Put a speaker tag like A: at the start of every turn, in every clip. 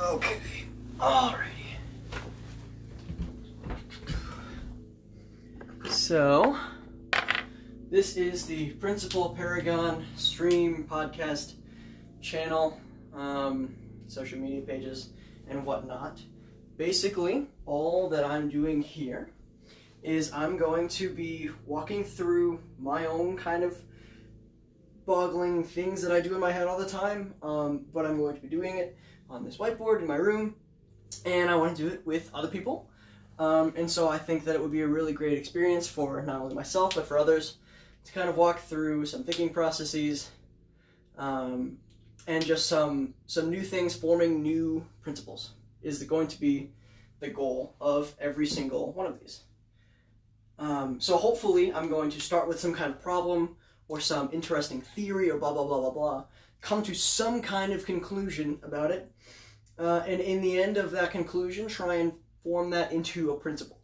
A: Okay, alrighty. So, this is the Principle Paragon stream podcast channel, social media pages, and whatnot. Basically, all that I'm doing here is I'm going to be walking through my own kind of boggling things that I do in my head all the time, but I'm going to be doing it on this whiteboard in my room, and I want to do it with other people. And so I think that it would be a really great experience for not only myself, but for others to kind of walk through some thinking processes, and just some new things, forming new principles is going to be the goal of every single one of these. So hopefully I'm going to start with some kind of problem or some interesting theory or blah, blah, blah, blah, blah, come to some kind of conclusion about it, and in the end of that conclusion, try and form that into a principle,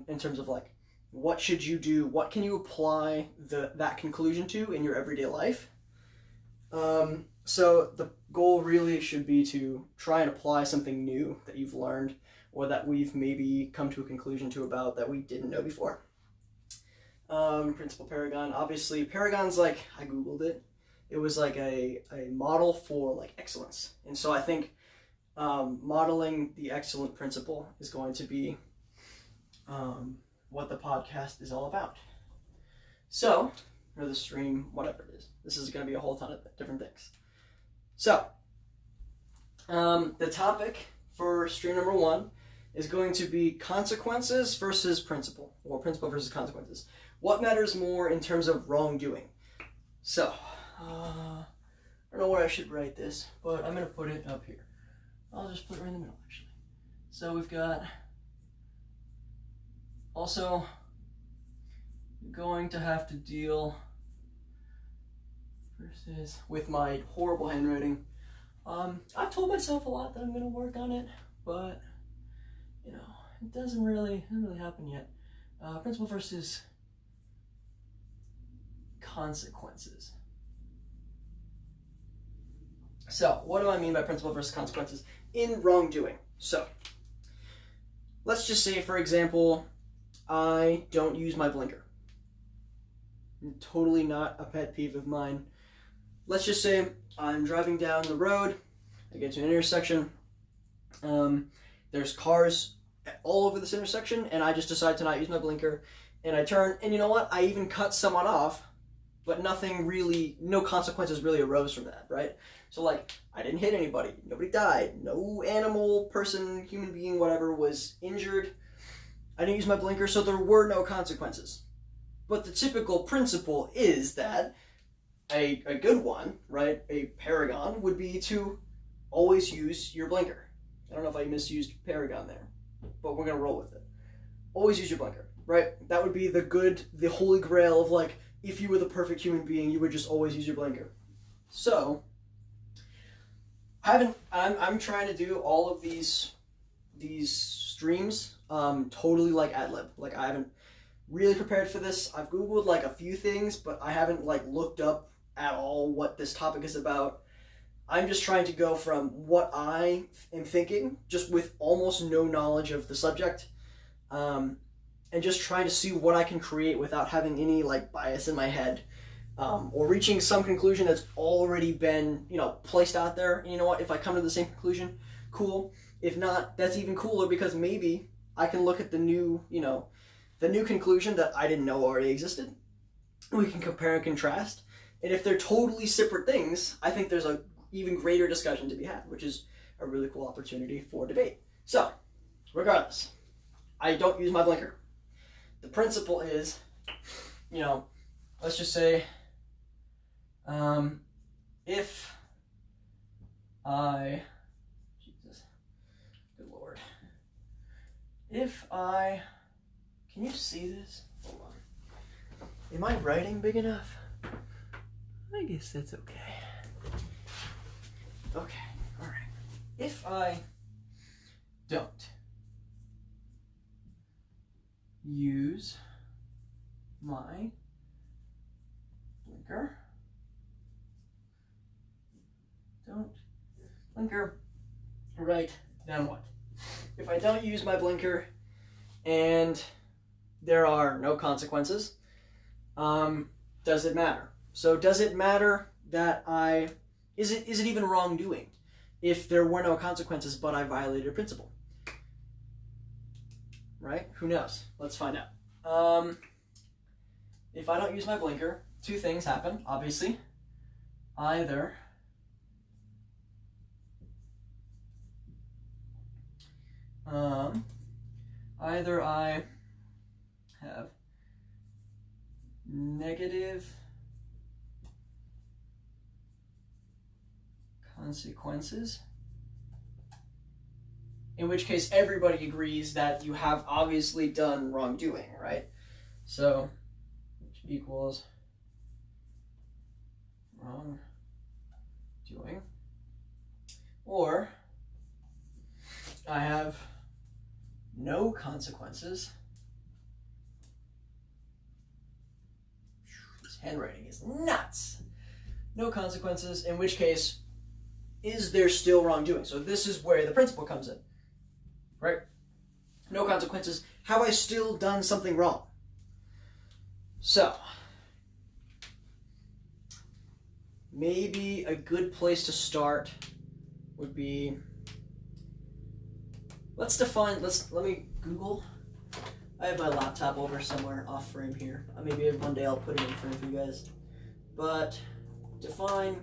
A: in terms of like, what should you do, what can you apply that conclusion to in your everyday life. So the goal really should be to try and apply something new that you've learned or that we've maybe come to a conclusion to about that we didn't know before. Principle Paragon, obviously, Paragon's like, I googled it, it was like a model for like excellence, and so I think modeling the excellent principle is going to be what the podcast is all about. So, or the stream, whatever it is, this is going to be a whole ton of different things. So, the topic for stream number 1 is going to be consequences versus principle, or principle versus consequences. What matters more in terms of wrongdoing? So, I don't know where I should write this, but I'm going to put it up here. I'll just put it right in the middle, actually. So we've got, also, you're going to have to deal versus with my horrible handwriting. I've told myself a lot that I'm going to work on it, but, you know, it doesn't really happen yet. Principle versus consequences. So, what do I mean by principle versus consequences in wrongdoing? So, let's just say, for example, I don't use my blinker. Totally not a pet peeve of mine. Let's just say I'm driving down the road, I get to an intersection, there's cars all over this intersection, and I just decide to not use my blinker, and I turn, and you know what, I even cut someone off, but no consequences really arose from that, right? So like, I didn't hit anybody, nobody died, no animal, person, human being, whatever was injured, I didn't use my blinker, so there were no consequences. But the typical principle is that a good one, right, a paragon, would be to always use your blinker. I don't know if I misused paragon there, but we're going to roll with it. Always use your blinker, right? That would be the holy grail of like, if you were the perfect human being, you would just always use your blinker. So, I'm trying to do all of these streams totally like ad lib. Like, I haven't really prepared for this. I've Googled like a few things, but I haven't like looked up at all what this topic is about. I'm just trying to go from what I am thinking, just with almost no knowledge of the subject, and just trying to see what I can create without having any like bias in my head, or reaching some conclusion that's already been, placed out there. And you know what? If I come to the same conclusion, cool. If not, that's even cooler, because maybe I can look at the new conclusion that I didn't know already existed. We can compare and contrast. And if they're totally separate things, I think there's a even greater discussion to be had, which is a really cool opportunity for debate. So, regardless, I don't use my blinker. The principle is, let's just say, if I, Jesus, good Lord, can you see this? Hold on. Am I writing big enough? I guess that's okay. Okay, alright. If I don't use my blinker, right, then what? If I don't use my blinker and there are no consequences, does it matter? So does it matter that is it even wrongdoing if there were no consequences but I violated a principle? Right? Who knows? Let's find out. If I don't use my blinker, two things happen, obviously. Either I have negative consequences, in which case everybody agrees that you have obviously done wrongdoing, right? So, which equals wrongdoing. Or I have no consequences. This handwriting is nuts. No consequences, in which case, is there still wrongdoing? So this is where the principle comes in, right? No consequences. Have I still done something wrong? So, maybe a good place to start would be, let me Google. I have my laptop over somewhere off frame here. Maybe one day I'll put it in frame for you guys. But define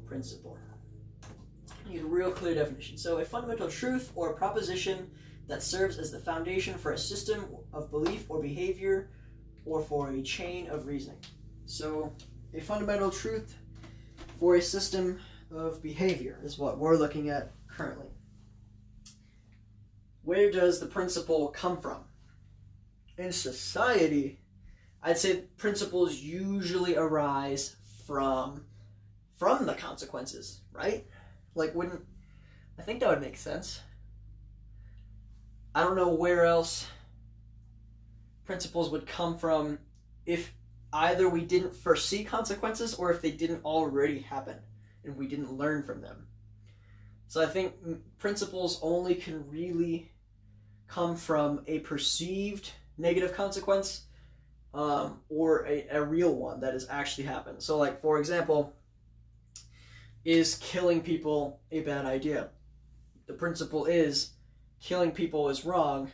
A: principle. I need a real clear definition. So a fundamental truth or a proposition that serves as the foundation for a system of belief or behavior or for a chain of reasoning. So a fundamental truth for a system of behavior is what we're looking at currently. Where does the principle come from? In society, I'd say principles usually arise from the consequences, right? Like, I think that would make sense. I don't know where else principles would come from if either we didn't foresee consequences or if they didn't already happen and we didn't learn from them. So I think principles only can really come from a perceived negative consequence or a real one that has actually happened. So, like, for example, is killing people a bad idea? The principle is killing people is wrong.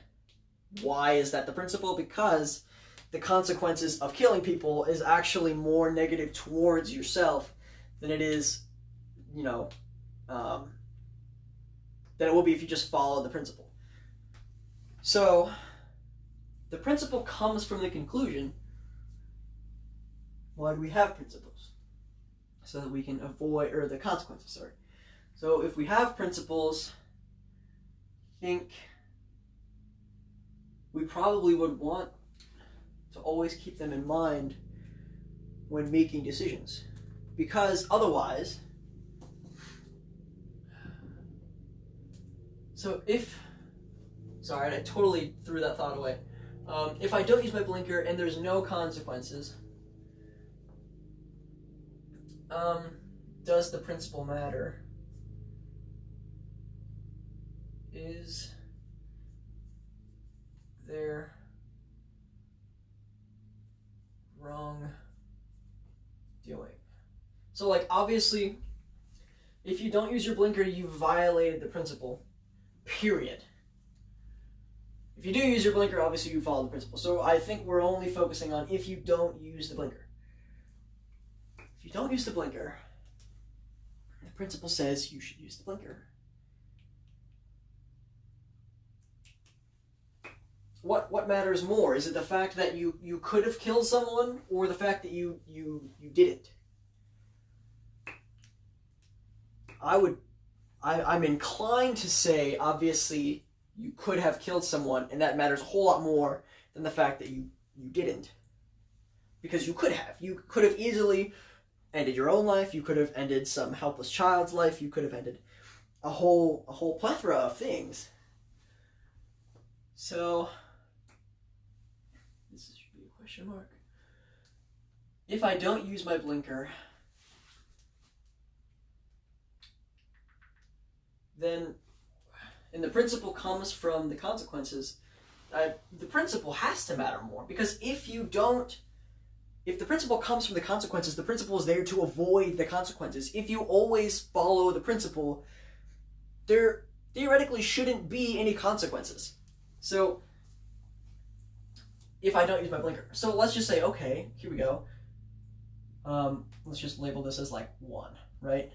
A: Why is that the principle? Because the consequences of killing people is actually more negative towards yourself than it is, than it will be if you just follow the principle. So, the principle comes from the conclusion, why do we have principles? So that we can avoid, or the consequences, sorry. So if we have principles, I think we probably would want to always keep them in mind when making decisions. Because otherwise, sorry, I totally threw that thought away. If I don't use my blinker and there's no consequences, does the principle matter? Is there wrongdoing? So, like, obviously, if you don't use your blinker, you violated the principle, period. If you do use your blinker, obviously you follow the principle. So I think we're only focusing on if you don't use the blinker. If you don't use the blinker, the principle says you should use the blinker. What matters more? Is it the fact that you could have killed someone, or the fact that you didn't? I'm inclined to say, obviously, you could have killed someone, and that matters a whole lot more than the fact that you didn't. Because you could have. You could have easily ended your own life. You could have ended some helpless child's life. You could have ended a whole plethora of things. So, this should be a question mark. If I don't use my blinker, then, and the principle comes from the consequences, the principle has to matter more. Because if the principle comes from the consequences, the principle is there to avoid the consequences. If you always follow the principle, there theoretically shouldn't be any consequences. So, if I don't use my blinker. So let's just say, okay, here we go. Let's just label this as like 1, right?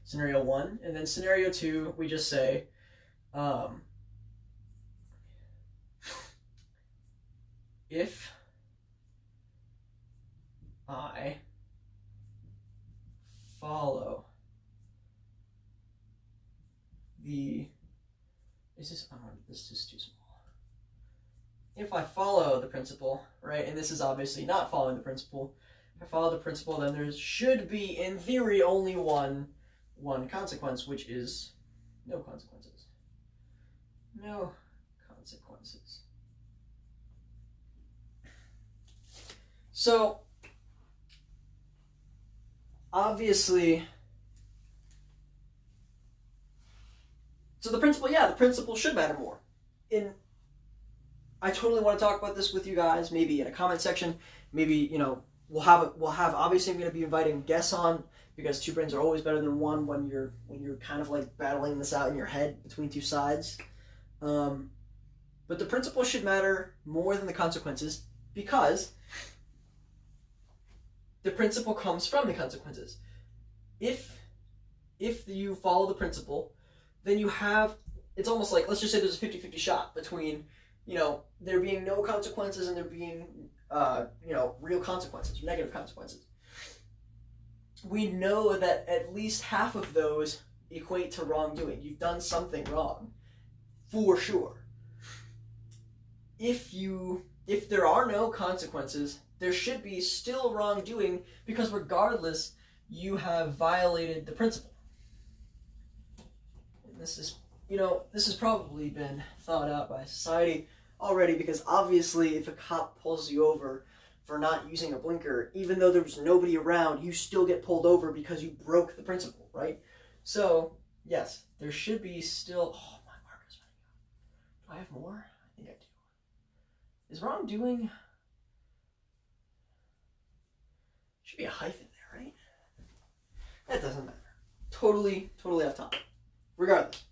A: Scenario 1. And then scenario 2, we just say, if I follow the, this is too small. If I follow the principle, right, and this is obviously not following the principle, if I follow the principle, then there should be, in theory, only one consequence, which is no consequences. No consequences. So, obviously, so the principle should matter more. I totally want to talk about this with you guys, maybe in a comment section. Maybe, we'll have obviously I'm going to be inviting guests on, because 2 brains are always better than 1 when you're kind of like battling this out in your head between 2 sides. But the principle should matter more than the consequences, because the principle comes from the consequences. If you follow the principle, then it's almost like, let's just say there's a 50-50 shot between, there being no consequences and there being, real consequences, negative consequences. We know that at least half of those equate to wrongdoing. You've done something wrong, for sure. If there are no consequences, there should be still wrongdoing, because regardless, you have violated the principle. And this has probably been thought out by society already, because obviously if a cop pulls you over for not using a blinker, even though there was nobody around, you still get pulled over because you broke the principle, right? So, yes, there should be still... Oh, my marker's running out. Do I have more? I think I do. Is wrongdoing... Should be a hyphen there, right? That doesn't matter. Totally off topic. Regardless.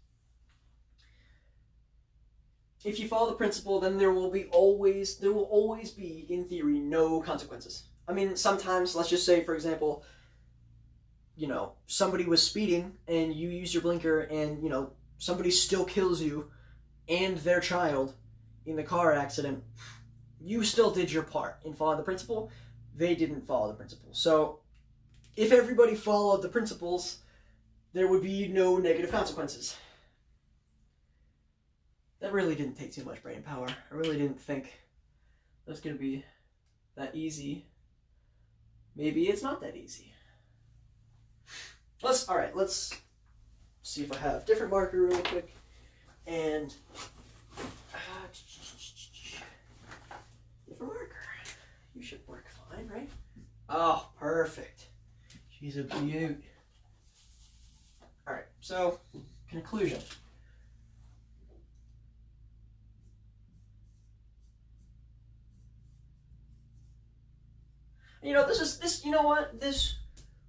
A: If you follow the principle, then there will always be, in theory, no consequences. I mean, sometimes, let's just say, for example, somebody was speeding and you use your blinker and, somebody still kills you and their child in the car accident. You still did your part in following the principle. They didn't follow the principle. So, if everybody followed the principles, there would be no negative consequences. That really didn't take too much brain power. I really didn't think that's going to be that easy. Maybe it's not that easy. Let's see if I have a different marker really quick. And different marker. You should work fine, right? Oh, perfect. She's a beaut. Alright, so conclusion.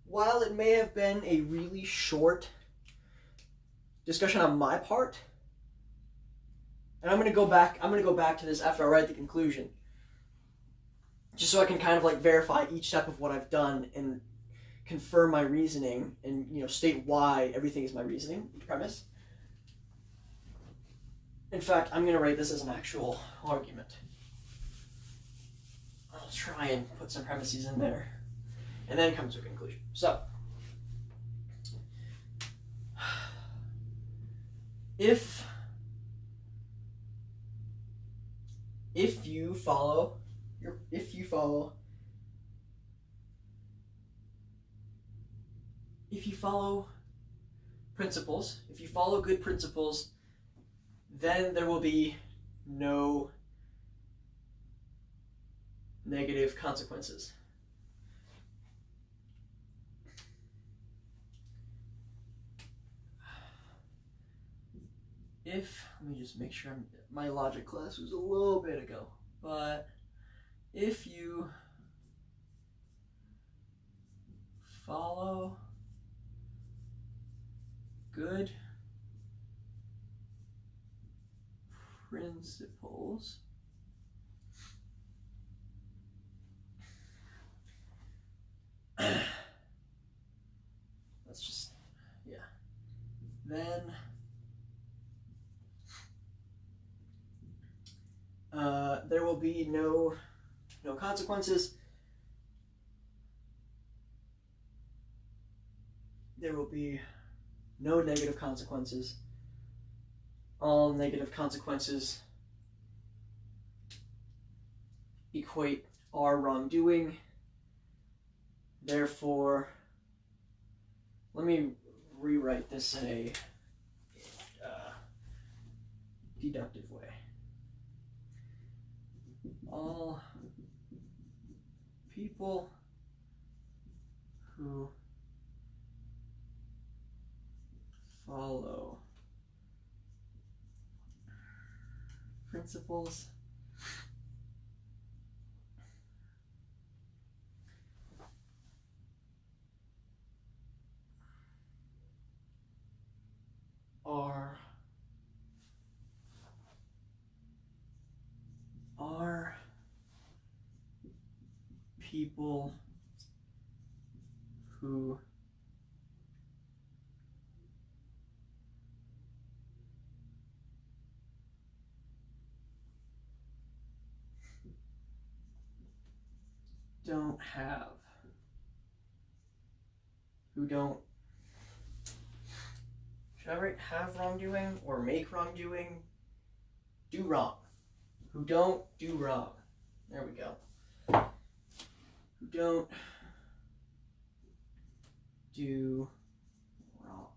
A: While it may have been a really short discussion on my part, and I'm gonna go back to this after I write the conclusion, just so I can kind of like verify each step of what I've done and confirm my reasoning and state why everything is my reasoning, premise. In fact, I'm gonna write this as an actual argument. I'll try and put some premises in there, and then come to a conclusion. So, if you follow principles, if you follow good principles, then there will be no negative consequences. let me just make sure my logic class was a little bit ago, but if you follow good principles, let's just, yeah, then there will be no consequences. There will be no negative consequences. All negative consequences equate our wrongdoing. Therefore, let me rewrite this in a deductive way. All people who follow principles are people who don't have, who don't, should I write have wrongdoing or make wrongdoing? Do wrong. Who don't do wrong. There we go. Who don't do wrong.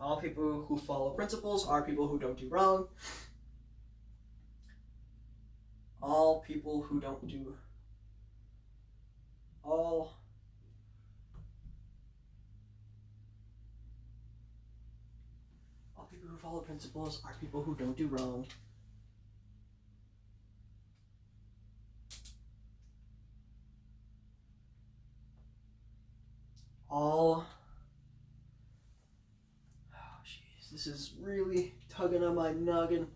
A: All people who follow principles are people who don't do wrong. All people who don't do all people who follow principles are people who don't do wrong. All, oh jeez, this is really tugging on my noggin.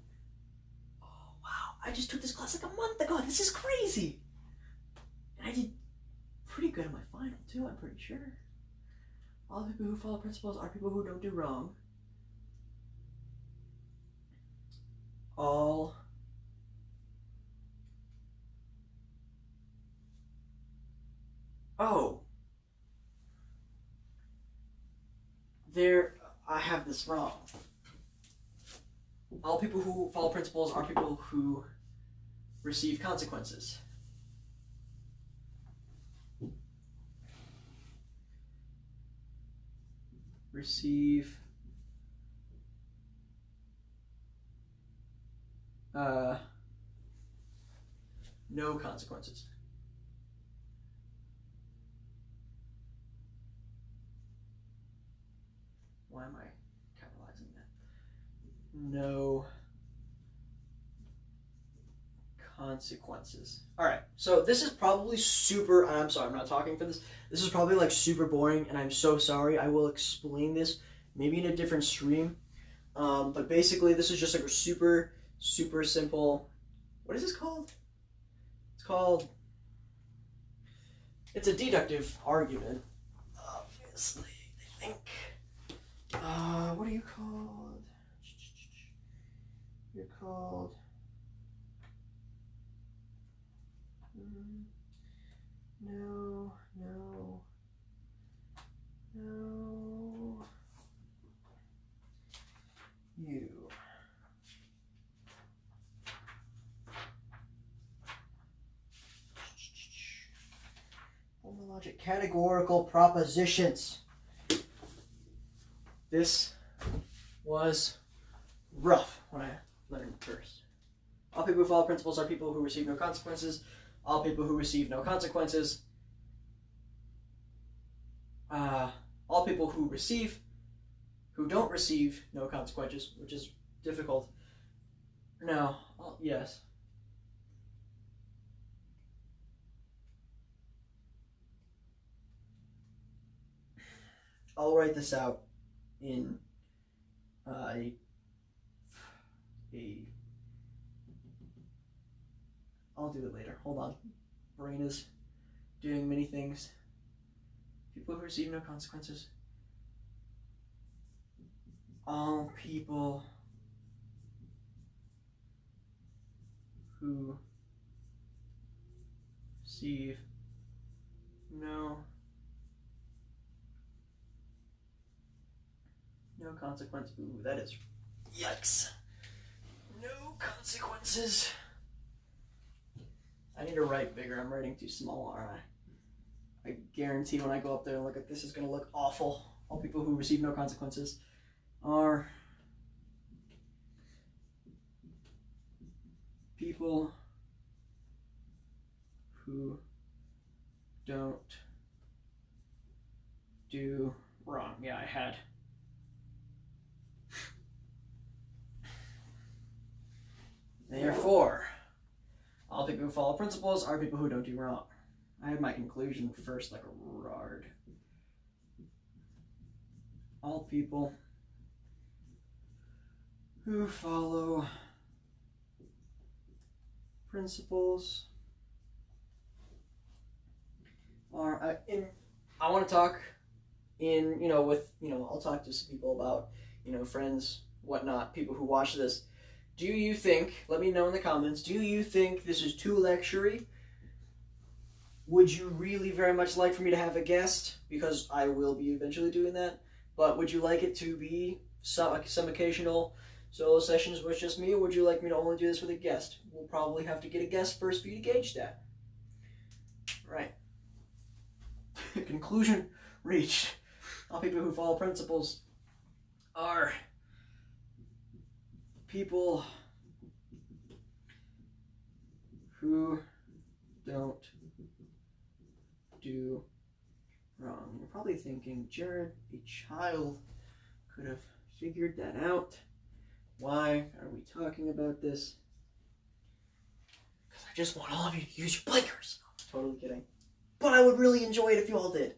A: Oh wow, I just took this class like a month ago. This is crazy. And I did pretty good on my final too, I'm pretty sure. All people who follow principles are people who don't do wrong. All I have this wrong. All people who follow principles are people who receive consequences. Receive no consequences. Why am I capitalizing that? No consequences. All right, so this is probably super, I'm sorry, I'm not talking for this. This is probably like super boring, and I'm so sorry. I will explain this maybe in a different stream. But basically, this is just like a super simple, what is this called? It's a deductive argument, obviously, I think. What are you called? You're called... No. You. Homologic categorical propositions. This was rough when I learned first. All people who follow principles are people who receive no consequences. All people who receive no consequences. All people who who don't receive no consequences, which is difficult. No, yes. I'll write this out in I'll do it later. Hold on. Brain is doing many things. People who receive no consequences. All people who receive no consequence. Ooh, that is yikes. No consequences. I need to write bigger. I'm writing too small, aren't I? I guarantee when I go up there and look at this, it's going to look awful. All people who receive no consequences are people who don't do wrong. Yeah, I had. Therefore, all people who follow principles are people who don't do wrong. I had my conclusion first like a rard. All people who follow principles are I want to talk I'll talk to some people about, friends, whatnot, people who watch this. Do you think, let me know in the comments, do you think this is too lecture-y? Would you really very much like for me to have a guest? Because I will be eventually doing that. But would you like it to be some occasional solo sessions with just me, or would you like me to only do this with a guest? We'll probably have to get a guest first for you to gauge that. Right. Conclusion reached. All people who follow principles are people who don't do wrong. You're probably thinking, Jared, a child could have figured that out. Why are we talking about this? Because I just want all of you to use your blinkers. Totally kidding. But I would really enjoy it if you all did.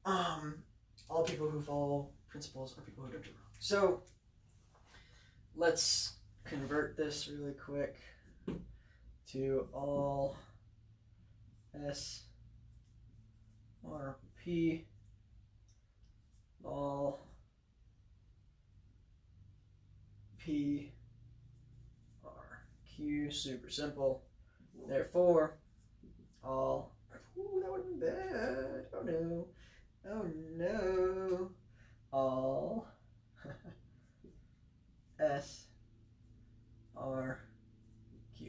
A: All people who follow principles are people who don't do wrong. So, let's convert this really quick to all SRP, all PRQ, super simple. Therefore, all, ooh, that would have been bad. Oh no, oh no, all SRQ.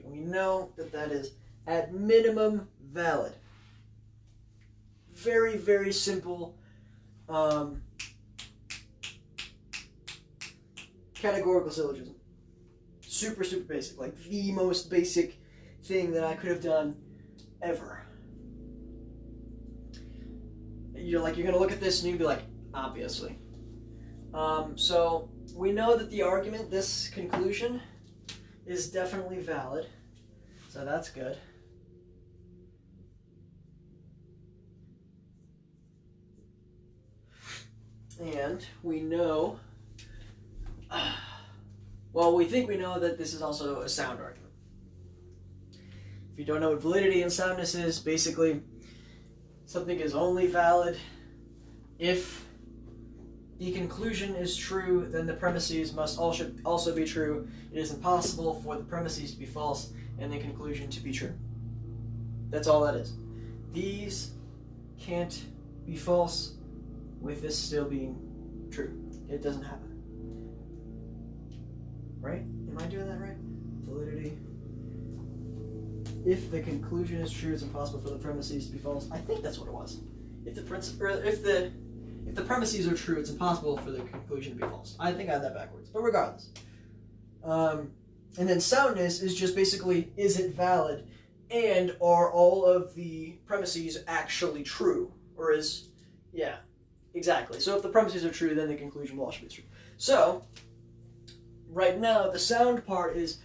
A: We know that that is at minimum valid. Very, very simple categorical syllogism. Super, super basic. Like the most basic thing that I could have done ever. You're gonna look at this and you'd be like, obviously. So we know that the argument, this conclusion, is definitely valid. So that's good. And we know, well, we think we know that this is also a sound argument. If you don't know what validity and soundness is, basically, something is only valid if the conclusion is true, then the premises must also be true. It is impossible for the premises to be false and the conclusion to be true. That's all that is. These can't be false with this still being true. It doesn't happen. Right? Am I doing that right? Validity. If the conclusion is true, it's impossible for the premises to be false. I think that's what it was. If the premises are true, it's impossible for the conclusion to be false. I think I had that backwards, but regardless. And then soundness is just basically, is it valid? And are all of the premises actually true? Or is, yeah. Exactly. So if the premises are true, then the conclusion will also be true. So, right now, the sound part is,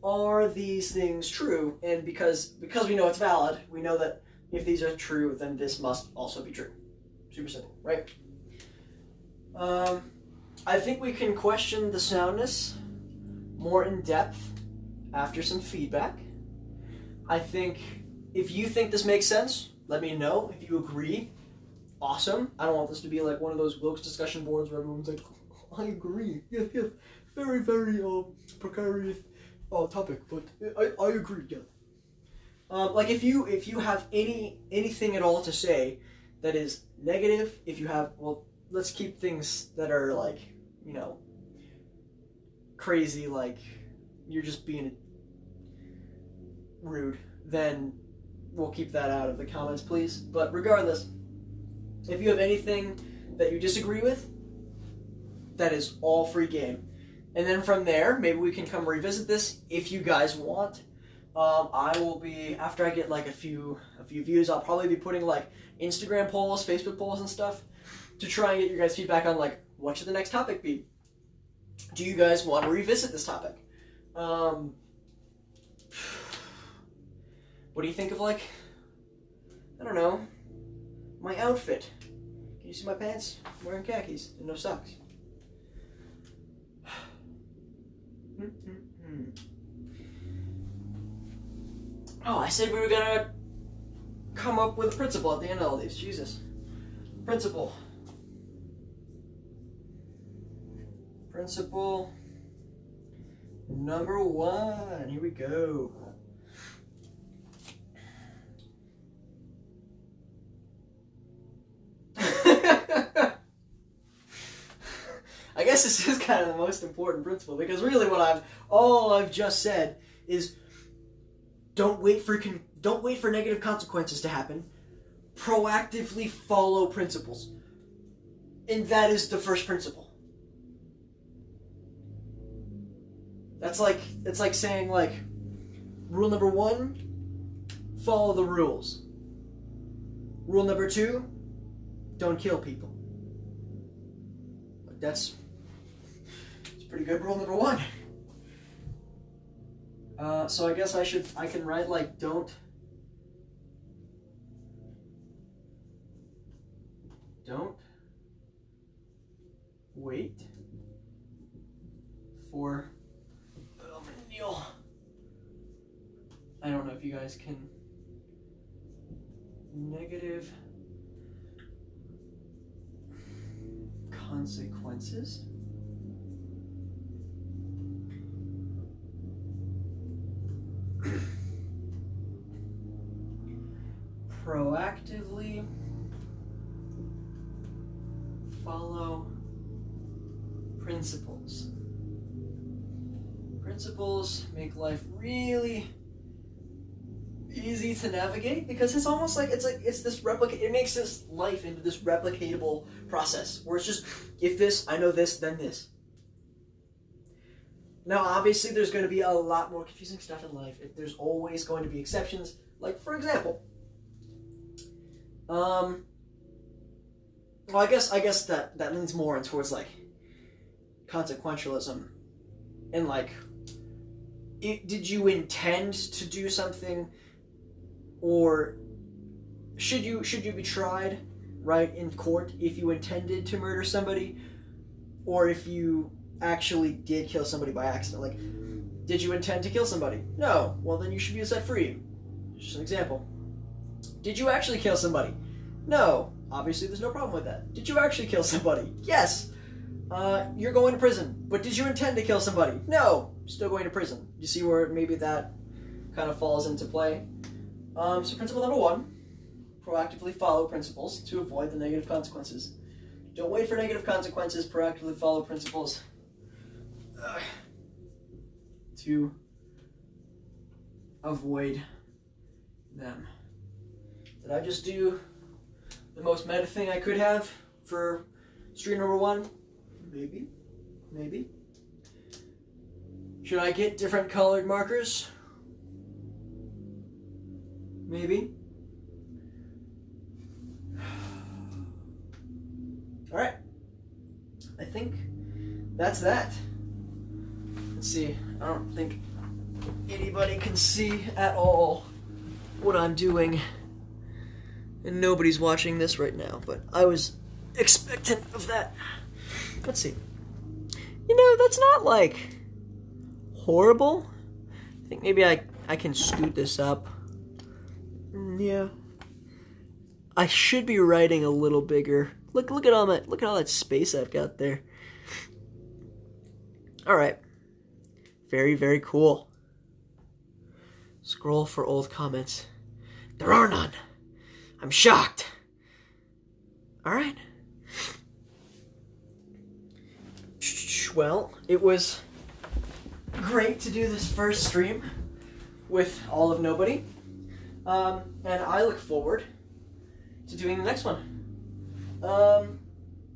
A: are these things true? And because we know it's valid, we know that if these are true, then this must also be true. Super simple, right? I think we can question the soundness more in depth after some feedback. I think if you think this makes sense, let me know. If you agree, awesome. I don't want this to be like one of those Wilkes discussion boards where everyone's like, oh, I agree. Yes, yes. Very, very precarious topic, but I agree, yeah. Like if you have anything at all to say that is negative, if you have, well, let's keep things that are like, you know, crazy, like you're just being rude, then we'll keep that out of the comments, please. But regardless, if you have anything that you disagree with, that is all free game. And then from there, maybe we can come revisit this if you guys want. I will be, after I get like a few views, I'll probably be putting like Instagram polls, Facebook polls and stuff to try and get your guys' feedback on like, what should the next topic be? Do you guys want to revisit this topic? What do you think of like, I don't know, my outfit? Can you see my pants? I'm wearing khakis and no socks. Oh, I said we were gonna come up with a principle at the end of all these. Jesus. Principle. Principle number 1. Here we go. I guess this is kind of the most important principle, because really all I've just said is don't wait for negative consequences to happen. Proactively follow principles. And that is the first principle. It's like saying like rule number 1, follow the rules. Rule number 2, don't kill people. That's pretty good rule number 1. So I guess I can write like don't wait for, I don't know if you guys can, negative consequences. Proactively follow principles. Principles make life really easy to navigate, because it's almost like it's this it makes this life into this replicatable process where it's just, if this, I know this, then this. Now obviously there's going to be a lot more confusing stuff in life. There's always going to be exceptions. Like for example, well, I guess that leans more towards like consequentialism, and like, did you intend to do something, or should you be tried right in court if you intended to murder somebody, or if you actually did kill somebody by accident? Like, did you intend to kill somebody? No. Well, then you should be set free. Just an example. Did you actually kill somebody? No. Obviously, there's no problem with that. Did you actually kill somebody? Yes. You're going to prison. But did you intend to kill somebody? No. Still going to prison. You see where maybe that kind of falls into play? So principle number 1, proactively follow principles to avoid the negative consequences. Don't wait for negative consequences. Proactively follow principles to avoid them. Did I just do the most meta thing I could have for stream number 1? Maybe. Maybe. Should I get different colored markers? Maybe. Alright. I think that's that. Let's see. I don't think anybody can see at all what I'm doing. And nobody's watching this right now, but I was expectant of that. Let's see. That's not, like, horrible. I think maybe I can scoot this up. Yeah. I should be writing a little bigger. Look at all that space I've got there. All right. Very, very cool. Scroll for old comments. There are none. I'm shocked. All right. Well, it was great to do this first stream with all of nobody. And I look forward to doing the next one. Do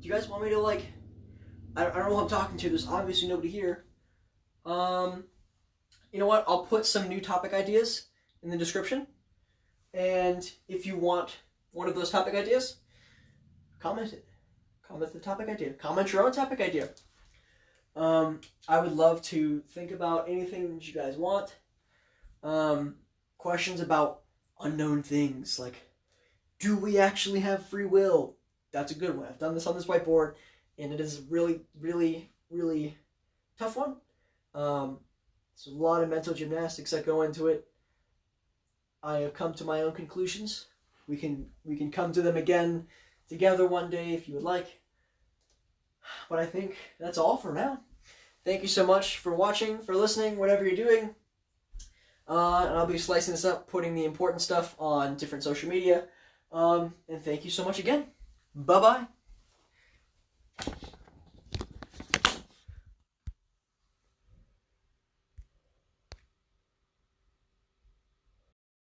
A: you guys want me to, like, I don't know who I'm talking to. There's obviously nobody here. You know what? I'll put some new topic ideas in the description. And if you want one of those topic ideas, comment it. Comment the topic idea. Comment your own topic idea. I would love to think about anything that you guys want. Questions about unknown things, like, do we actually have free will? That's a good one. I've done this on this whiteboard, and it is a really, really, really tough one. There's a lot of mental gymnastics that go into it. I have come to my own conclusions. We can come to them again together one day if you would like. But I think that's all for now. Thank you so much for watching, for listening, whatever you're doing. And I'll be slicing this up, putting the important stuff on different social media. And thank you so much again. Bye-bye.